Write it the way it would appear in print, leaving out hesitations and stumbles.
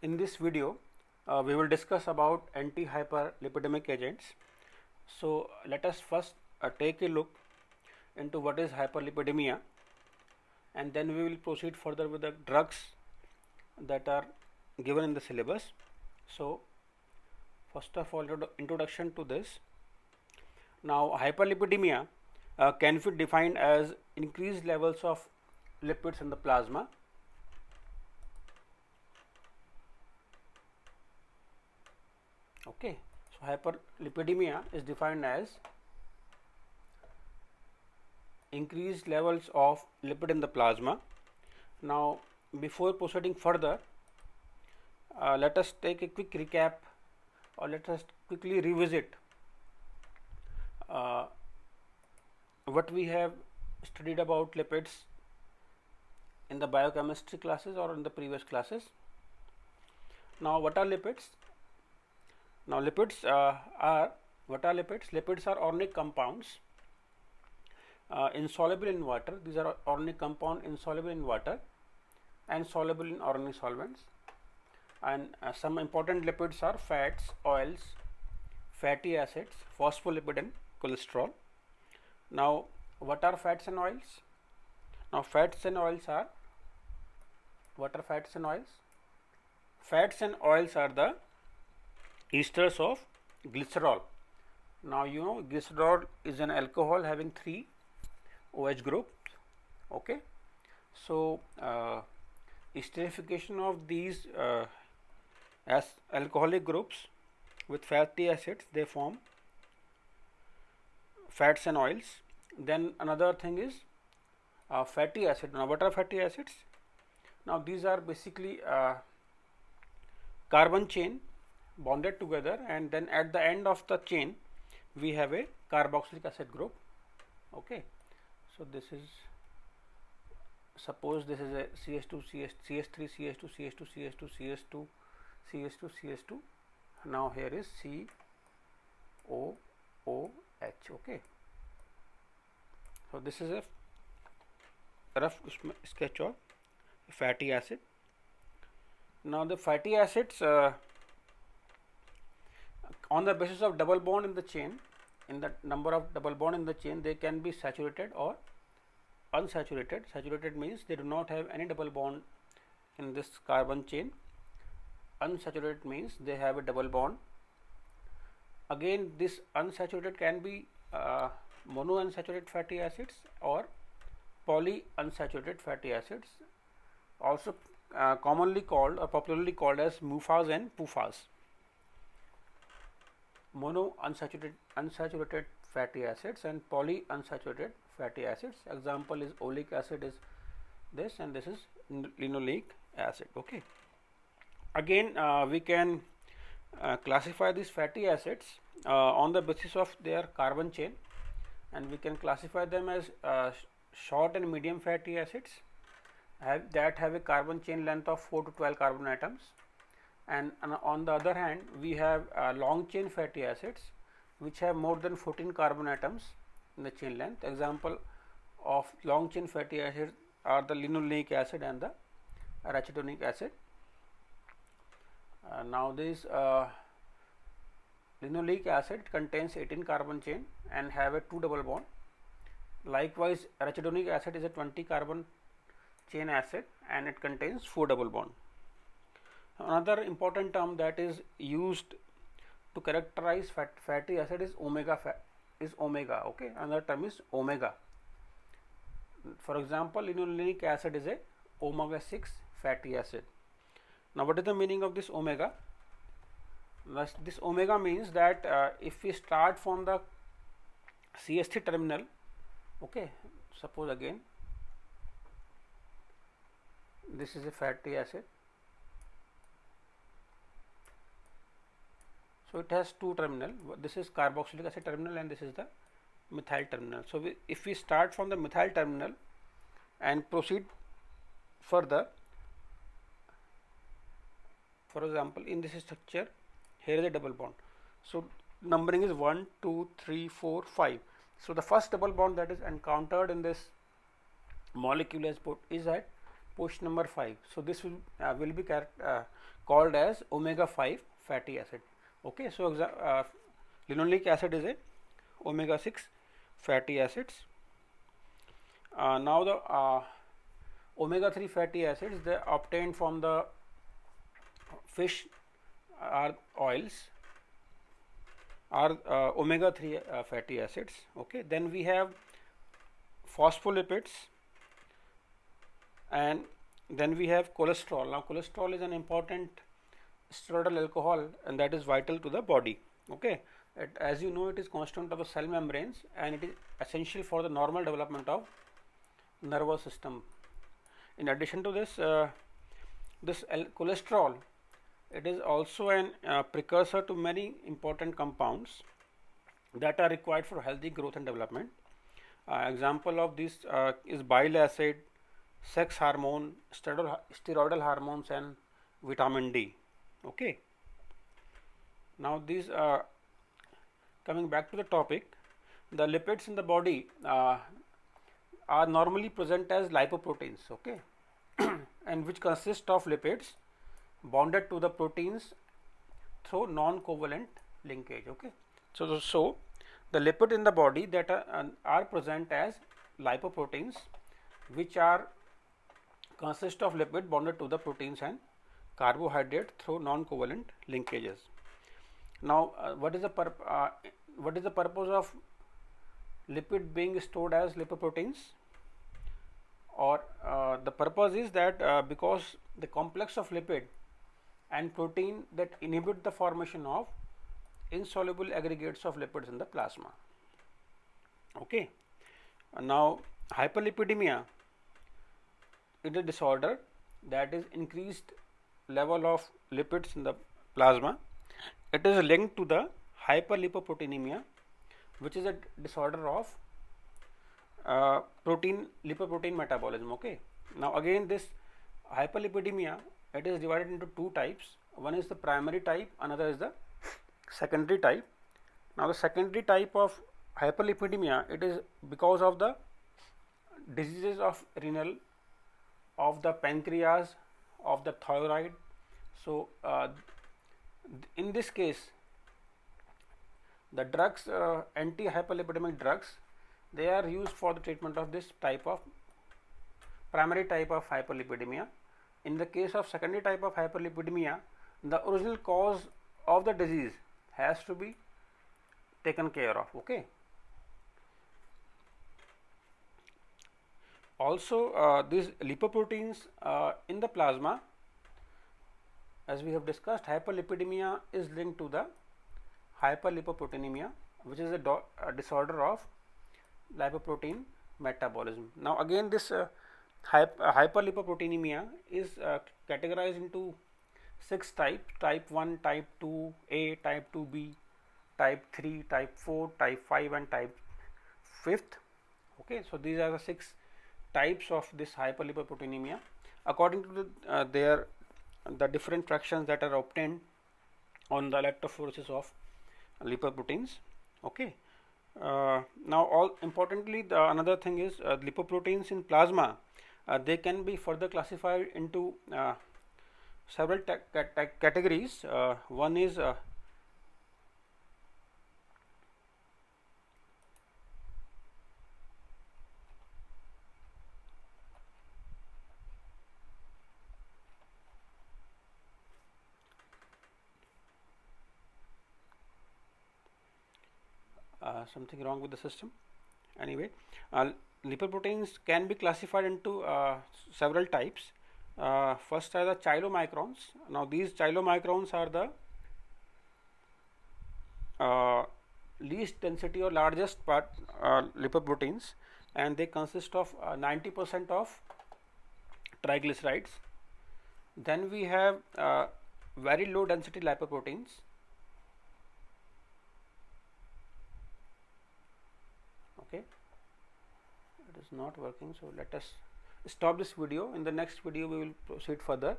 In this video, we will discuss about anti-hyperlipidemic agents. So let us first take a look into what is hyperlipidemia, and then we will proceed further with the drugs that are given in the syllabus. So first of all, introduction to this. Now hyperlipidemia can be defined as increased levels of lipids in the plasma. Okay, so hyperlipidemia is defined as increased levels of lipid in the plasma. Now before proceeding further, let us take a quick recap, or let us quickly revisit what we have studied about lipids in the biochemistry classes or in the previous classes. Now what are lipids? Now lipids what are lipids? Lipids are organic compounds insoluble in water. These are organic compound insoluble in water and soluble in organic solvents. And some important lipids are fats, oils, fatty acids, phospholipid and cholesterol. Now what are fats and oils? Now fats and oils are, what are fats and oils? Fats and oils are the esters of glycerol. Now you know glycerol is an alcohol having 3 OH groups. Okay, so esterification of these as alcoholic groups with fatty acids, they form fats and oils. Then another thing is fatty acid. Now what are fatty acids? Now these are basically carbon chain bonded together, and then at the end of the chain we have a carboxylic acid group. Okay, so this is, suppose this is a CH2 CH3 CH2 CH2 CH2 CH2 CH2 CH2. now here is COOH. Okay, so this is a rough sketch of fatty acid. Now the fatty acids, on the basis of double bond in the chain, in the number of double bond in the chain, they can be saturated or unsaturated. Saturated means they do not have any double bond in this carbon chain. Unsaturated means they have a double bond. Again, this unsaturated can be monounsaturated fatty acids or polyunsaturated fatty acids, also commonly called or popularly called as MUFAs and PUFAs. Monounsaturated fatty acids and polyunsaturated fatty acids. Example is oleic acid is this, and this is linoleic acid. Okay, again we can classify these fatty acids on the basis of their carbon chain, and we can classify them as short and medium fatty acids that have a carbon chain length of 4 to 12 carbon atoms, and on the other hand we have long chain fatty acids which have more than 14 carbon atoms in the chain length. Example of long chain fatty acids are the linoleic acid and the arachidonic acid. Now this linoleic acid contains 18 carbon chain and have a 2 double bond. Likewise arachidonic acid is a 20 carbon chain acid and it contains 4 double bond. Another important term that is used to characterize fatty acid is omega. Okay, another term is omega. For example, linoleic acid is a omega 6 fatty acid. Now what is the meaning of this omega? This omega means that if we start from the CH3 terminal, okay, suppose again this is a fatty acid, so it has 2 terminal. This is carboxylic acid terminal and this is the methyl terminal. So if we start from the methyl terminal and proceed further, for example in this structure here is a double bond, so numbering is 1 2 3 4 5. So the first double bond that is encountered in this molecule is at position number 5. So this will be called as omega 5 fatty acid. Okay, so linoleic acid is a omega 6 fatty acids. Now the omega 3 fatty acids, they obtained from the fish are oils, are omega 3 fatty acids. Okay, then we have phospholipids, and then we have cholesterol. Now cholesterol is an important steroidal alcohol, and that is vital to the body. Okay, as you know, it is constituent of the cell membranes, and it is essential for the normal development of nervous system. In addition to this, cholesterol, it is also an precursor to many important compounds that are required for healthy growth and development. Example of this is bile acid, sex hormone, steroidal hormones, and vitamin D. Okay. Now these coming back to the topic, the lipids in the body are normally present as lipoproteins. Okay, and which consist of lipids bonded to the proteins through non-covalent linkage. Okay, so the lipid in the body that are present as lipoproteins, which are consist of lipid bonded to the proteins and carbohydrate through non-covalent linkages. Now, what is the purpose of lipid being stored as lipoproteins? Or the purpose is that because the complex of lipid and protein that inhibit the formation of insoluble aggregates of lipids in the plasma. Okay. Now hyperlipidemia is a disorder that is increased level of lipids in the plasma. It is linked to the hyperlipoproteinemia, which is a disorder of lipoprotein metabolism. Okay. Now again, this hyperlipidemia, it is divided into two types. One is the primary type, another is the secondary type. Now the secondary type of hyperlipidemia, it is because of the diseases of renal, of the pancreas, of the thyroid. So in this case, the drugs, anti-hyperlipidemic drugs, they are used for the treatment of this type of primary type of hyperlipidemia. In the case of secondary type of hyperlipidemia, the original cause of the disease has to be taken care of. Okay. Also, these lipoproteins in the plasma, as we have discussed, hyperlipidemia is linked to the hyperlipoproteinemia, which is a disorder of lipoprotein metabolism. Now again, this hyperlipoproteinemia is categorized into 6 types: type 1, type 2A, type 2B, type 3, type 4, type 5, and type 5th. Okay, so these are the 6 types of this hyperlipoproteinemia according to the different fractions that are obtained on the electrophoresis of lipoproteins. Okay. Now importantly, another thing is lipoproteins in plasma, they can be further classified into several categories. One is something wrong with the system. Anyway, lipoproteins can be classified into several types. First are the chylomicrons. Now these chylomicrons are the least density or largest part lipoproteins, and they consist of 90% of triglycerides. Then we have very low density lipoproteins. Okay, it is not working, so let us stop this video. In the next video we will proceed further.